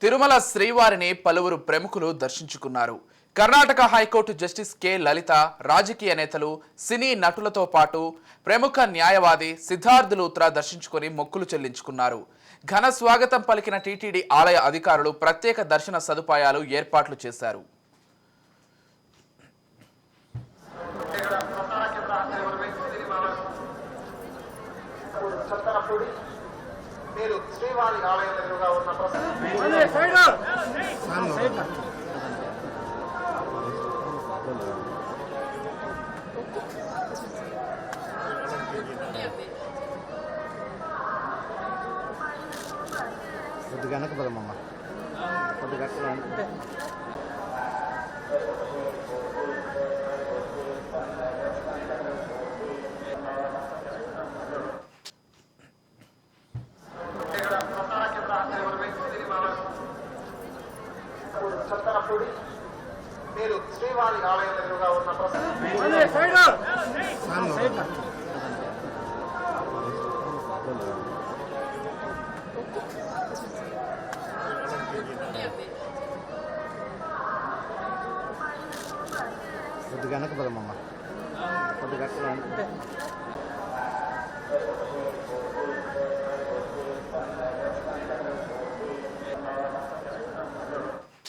తిరుమల శ్రీవారిని పలువురు ప్రముఖులు దర్శించుకున్నారు. కర్ణాటక హైకోర్టు జస్టిస్ కె లలిత, రాజకీయ నేతలు, సినీ నటులతో పాటు ప్రముఖ న్యాయవాది సిద్ధార్థ్ లూత్రా దర్శించుకుని మొక్కులు చెల్లించుకున్నారు. ఘన స్వాగతం పలికిన టీటీడీ ఆలయ అధికారులు ప్రత్యేక దర్శన సదుపాయాలు ఏర్పాట్లు చేశారు. మీరు శ్రీవారి ఆలయం ఎదురుగా ఉన్న కొద్దిగా వెనకపోదమ్మా కొద్దిగా మీరు శ్రీవారి ఆలయం ఎదురుగా ఉన్న కొద్దిగా వెనకపోదమ్మా కొద్దిగా